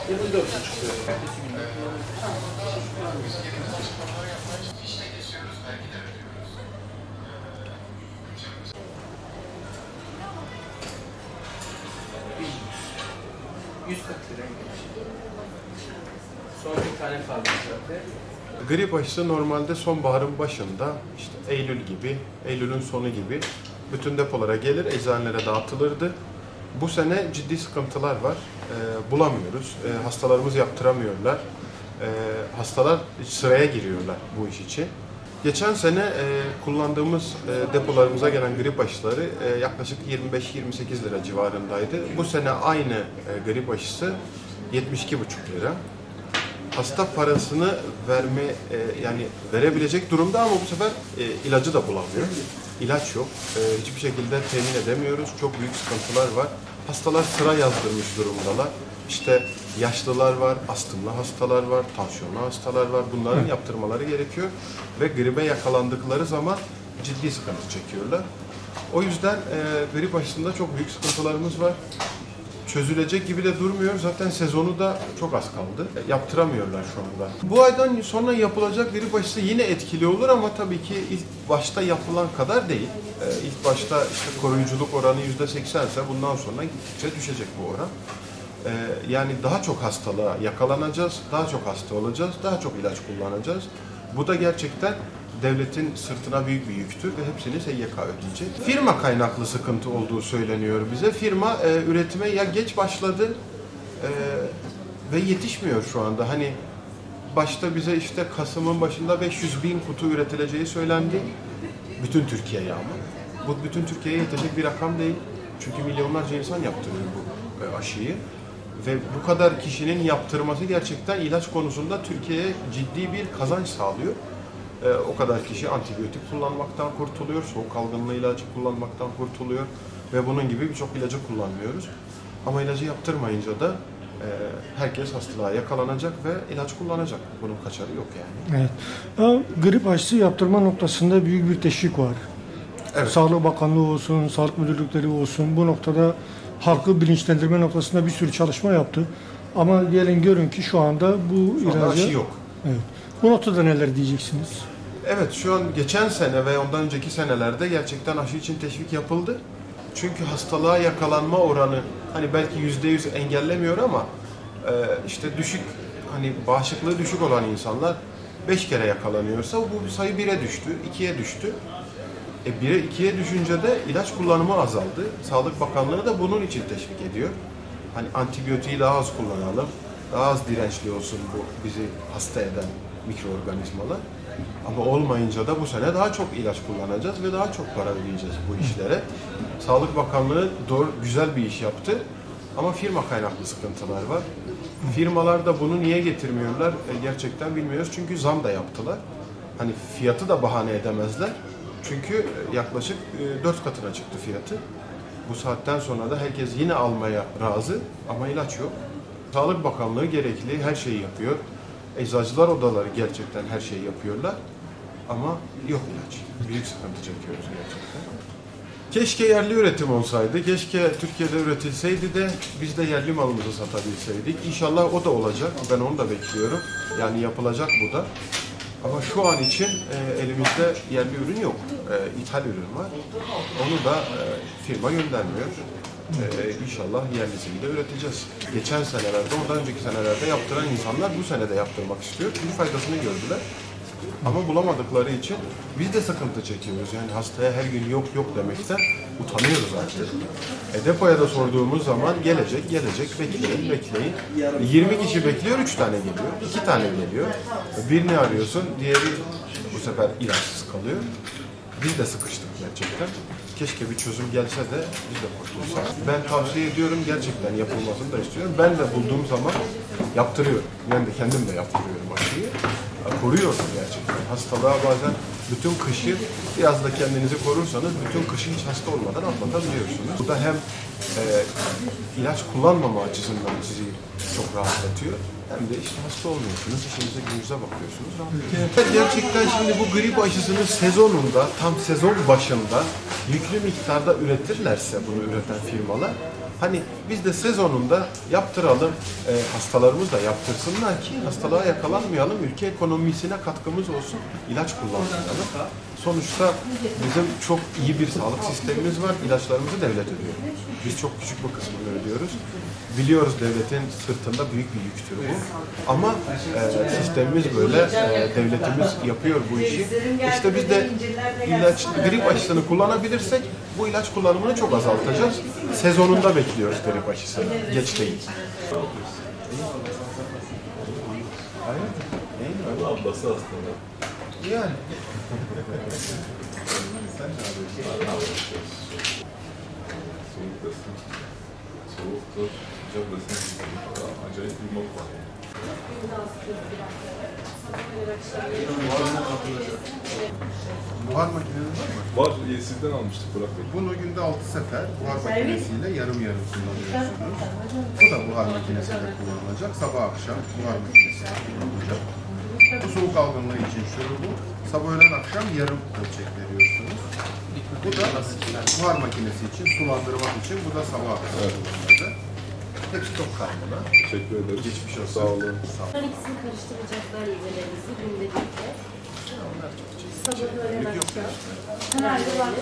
24,5 lira. Ertesi gün. %140 lira. Son bir tane kaldı zaten. Grip aşısı normalde sonbaharın başında, işte Eylül gibi, Eylül'ün sonu gibi bütün depolara gelir, eczanelere dağıtılırdı. Bu sene ciddi sıkıntılar var. Bulamıyoruz. Hastalarımız yaptıramıyorlar. Hastalar sıraya giriyorlar bu iş için. Geçen sene kullandığımız depolarımıza gelen grip aşıları yaklaşık 25-28 lira civarındaydı. Bu sene aynı grip aşısı 72,5 lira. Hasta parasını yani verebilecek durumda ama bu sefer ilacı da bulamıyor. İlaç yok. Hiçbir şekilde temin edemiyoruz. Çok büyük sıkıntılar var. Hastalar sıra yazdırmış durumdalar. İşte yaşlılar var, astımlı hastalar var, tansiyonlu hastalar var. Bunların yaptırmaları gerekiyor ve gribe yakalandıkları zaman ciddi sıkıntı çekiyorlar. O yüzden grip aşısında çok büyük sıkıntılarımız var. Çözülecek gibi de durmuyor. Zaten sezonu da çok az kaldı. Yaptıramıyorlar şu anda. Bu aydan sonra yapılacak grip aşısı yine etkili olur ama tabii ki ilk başta yapılan kadar değil. İlk başta işte koruyuculuk oranı %80 ise bundan sonra gittikçe düşecek bu oran. Yani daha çok hastalığa yakalanacağız, daha çok hasta olacağız, daha çok ilaç kullanacağız. Bu da gerçekten devletin sırtına büyük bir yüktür ve hepsini SGK ödeyecek. Firma kaynaklı sıkıntı olduğu söyleniyor bize. Firma üretime ya geç başladı ve yetişmiyor şu anda. Hani başta bize işte Kasım'ın başında 500.000 kutu üretileceği söylendi. Bütün Türkiye'ye ama. Bu bütün Türkiye'ye yetecek bir rakam değil. Çünkü milyonlarca insan yaptırıyor bu aşıyı. Ve bu kadar kişinin yaptırması gerçekten ilaç konusunda Türkiye'ye ciddi bir kazanç sağlıyor. O kadar kişi antibiyotik kullanmaktan kurtuluyor, soğuk algınlığı ilacı kullanmaktan kurtuluyor ve bunun gibi birçok ilacı kullanmıyoruz. Ama ilacı yaptırmayınca da herkes hastalığa yakalanacak ve ilaç kullanacak. Bunun kaçarı yok yani. Evet. Ya, grip aşısı yaptırma noktasında büyük bir teşvik var. Evet. Sağlık Bakanlığı olsun, sağlık müdürlükleri olsun bu noktada halkı bilinçlendirme noktasında bir sürü çalışma yaptı. Ama gelin görün ki şu anda bu ilacı... aşı yok. Evet. Bu noktada neler diyeceksiniz? Evet, şu an geçen sene ve ondan önceki senelerde gerçekten aşı için teşvik yapıldı. Çünkü hastalığa yakalanma oranı hani belki %100 engellemiyor ama işte düşük, hani bağışıklığı düşük olan insanlar 5 kere yakalanıyorsa bu sayı 1'e düştü, 2'ye düştü. 1'e 2'ye düşünce de ilaç kullanımı azaldı. Sağlık Bakanlığı da bunun için teşvik ediyor. Hani antibiyotiği daha az kullanalım, daha az dirençli olsun bu bizi hasta eden mikroorganizmalar. Ama olmayınca da bu sene daha çok ilaç kullanacağız ve daha çok para ödeyeceğiz bu işlere. Sağlık Bakanlığı doğru, güzel bir iş yaptı ama firma kaynaklı sıkıntılar var. Firmalar da bunu niye getirmiyorlar gerçekten bilmiyoruz çünkü zam da yaptılar. Hani fiyatı da bahane edemezler. Çünkü yaklaşık 4 katına çıktı fiyatı. Bu saatten sonra da herkes yine almaya razı ama ilaç yok. Sağlık Bakanlığı gerekli her şeyi yapıyor. Eczacılar odaları gerçekten her şeyi yapıyorlar. Ama yok ilaç. Büyük sıkıntı çekiyoruz gerçekten. Keşke yerli üretim olsaydı. Keşke Türkiye'de üretilseydi de biz de yerli malımızı satabilseydik. İnşallah o da olacak. Ben onu da bekliyorum. Yani yapılacak bu da. Ama şu an için elimizde yerli ürün yok. İthal ürün var. Onu da firma göndermiyor. İnşallah yerlisini de üreteceğiz. Geçen senelerde, ondan önceki senelerde yaptıran insanlar bu sene de yaptırmak istiyor. Çünkü faydasını gördüler. Ama bulamadıkları için biz de sıkıntı çekiyoruz. Yani hastaya her gün yok yok demekten utanıyoruz artık. Depoya da sorduğumuz zaman gelecek, bekleyin. 20 kişi bekliyor, 3 tane geliyor, 2 tane geliyor. Birini arıyorsun, diğeri bu sefer ilaçsız kalıyor. Biz de sıkıştık gerçekten. Keşke bir çözüm gelse de biz de kurtulsak. Ben tavsiye ediyorum, gerçekten yapılmasını da istiyorum. Ben de bulduğum zaman yaptırıyorum. Ben de kendim de yaptırıyorum aşıyı. Koruyorsun gerçekten. Hastalığa bazen bütün kışı, biraz da kendinizi korursanız bütün kışı hiç hasta olmadan atlatabiliyorsunuz. Bu da hem ilaç kullanmama açısından sizi çok rahatlatıyor. Hem de işte hasta olmuyorsunuz, işinize gücünüze bakıyorsunuz. Gerçekten şimdi bu grip aşısını sezonunda, tam sezon başında yüklü miktarda üretirlerse bunu üreten firmalar, Hani biz de sezonunda yaptıralım, hastalarımız da yaptırsınlar ki hastalığa yakalanmayalım, ülke ekonomisine katkımız olsun, ilaç kullanmayalım. Sonuçta bizim çok iyi bir sağlık sistemimiz var, ilaçlarımızı devlet ödüyor. Biz çok küçük bir kısmını ödüyoruz. Biliyoruz devletin sırtında büyük bir yüktür bu. Ama sistemimiz böyle, devletimiz yapıyor bu işi. İşte biz de grip aşısını kullanabilirsek bu ilaç kullanımını çok azaltacağız. Sezonunda bekliyoruz grip aşısını, geç değil. Ablası aslında. Yani. Soğuktasın. Soğuktur. Sıcaktasın. Acayip bir mod var. Buhar makineniz var mı? Var, sizden almıştık Burak Bey. Bunu günde 6 sefer buhar makinesiyle yarım yarım kullanıyorsunuz. Bu da buhar makinesiyle kullanılacak. Sabah akşam buhar makinesiyle kullanılacak. Bu soğuk algınlığı için şurubu, sabah öğlen akşam yarım ölçek veriyorsunuz. Bu da buhar makinesi için, sulandırmak için, bu da sabah akşam kullanılacak. Hepsi çok karmalı. Teşekkür ederiz. Geçmiş olsun. Sağ olun. Her ikisini karıştıracaklar iğnelerinizi günde bir kez. Sabah öğlen akşam. Herhalde var.